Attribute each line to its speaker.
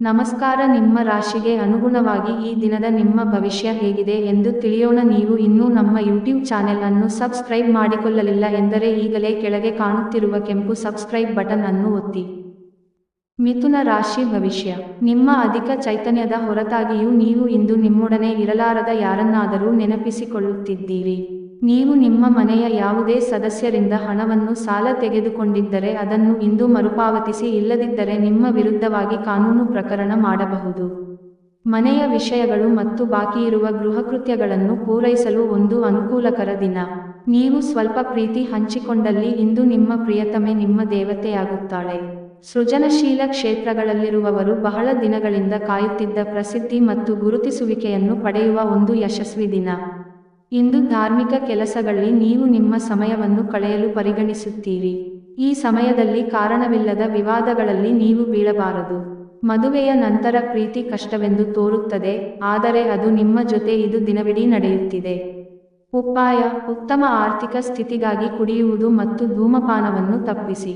Speaker 1: ನಮಸ್ಕಾರ. ನಿಮ್ಮ ರಾಶಿಗೆ ಅನುಗುಣವಾಗಿ ಈ ದಿನದ ನಿಮ್ಮ ಭವಿಷ್ಯ ಹೇಗಿದೆ ಎಂದು ತಿಳಿಯೋಣ. ನೀವು ಇನ್ನೂ ನಮ್ಮ ಯೂಟ್ಯೂಬ್ ಚಾನೆಲ್ ಅನ್ನು ಸಬ್ಸ್ಕ್ರೈಬ್ ಮಾಡಿಕೊಳ್ಳಲಿಲ್ಲ ಎಂದರೆ ಈಗಲೇ ಕೆಳಗೆ ಕಾಣುತ್ತಿರುವ ಕೆಂಪು ಸಬ್ಸ್ಕ್ರೈಬ್ ಬಟನ್ ಅನ್ನು ಒತ್ತಿ. ಮಿಥುನ ರಾಶಿ ಭವಿಷ್ಯ. ನಿಮ್ಮ ಅಧಿಕ ಚೈತನ್ಯದ ಹೊರತಾಗಿಯೂ ನೀವು ಇಂದು ನಿಮ್ಮೊಡನೆ ಇರಲಾರದ ಯಾರನ್ನಾದರೂ ನೆನಪಿಸಿಕೊಳ್ಳುತ್ತಿದ್ದೀರಿ. ನೀವು ನಿಮ್ಮ ಮನೆಯ ಯಾವುದೇ ಸದಸ್ಯರಿಂದ ಹಣವನ್ನು ಸಾಲ ತೆಗೆದುಕೊಂಡಿದ್ದರೆ ಅದನ್ನು ಇಂದು ಮರುಪಾವತಿಸಿ, ಇಲ್ಲದಿದ್ದರೆ ನಿಮ್ಮ ವಿರುದ್ಧವಾಗಿ ಕಾನೂನು ಪ್ರಕರಣ ಮಾಡಬಹುದು. ಮನೆಯ ವಿಷಯಗಳು ಮತ್ತು ಬಾಕಿಯಿರುವ ಗೃಹಕೃತ್ಯಗಳನ್ನು ಪೂರೈಸಲು ಒಂದು ಅನುಕೂಲಕರ ದಿನ. ನೀವು ಸ್ವಲ್ಪ ಪ್ರೀತಿ ಹಂಚಿಕೊಂಡಲ್ಲಿ ಇಂದು ನಿಮ್ಮ ಪ್ರಿಯತಮೆ ನಿಮ್ಮ ದೇವತೆಯಾಗುತ್ತಾಳೆ. ಸೃಜನಶೀಲ ಕ್ಷೇತ್ರಗಳಲ್ಲಿರುವವರು ಬಹಳ ದಿನಗಳಿಂದ ಕಾಯುತ್ತಿದ್ದ ಪ್ರಸಿದ್ಧಿ ಮತ್ತು ಗುರುತಿಸುವಿಕೆಯನ್ನು ಪಡೆಯುವ ಒಂದು ಯಶಸ್ವಿ ದಿನ. ಇಂದು ಧಾರ್ಮಿಕ ಕೆಲಸಗಳಲ್ಲಿ ನೀವು ನಿಮ್ಮ ಸಮಯವನ್ನು ಕಳೆಯಲು ಪರಿಗಣಿಸುತ್ತೀರಿ. ಈ ಸಮಯದಲ್ಲಿ ಕಾರಣವಿಲ್ಲದ ವಿವಾದಗಳಲ್ಲಿ ನೀವು ಬೀಳಬಾರದು. ಮದುವೆಯ ನಂತರ ಪ್ರೀತಿ ಕಷ್ಟವೆಂದು ತೋರುತ್ತದೆ, ಆದರೆ ಅದು ನಿಮ್ಮ ಜೊತೆ ಇದು ದಿನವಿಡೀ ನಡೆಯುತ್ತಿದೆ. ಉಪಾಯ: ಉತ್ತಮ ಆರ್ಥಿಕ ಸ್ಥಿತಿಗಾಗಿ ಕುಡಿಯುವುದು ಮತ್ತು ಧೂಮಪಾನವನ್ನು ತಪ್ಪಿಸಿ.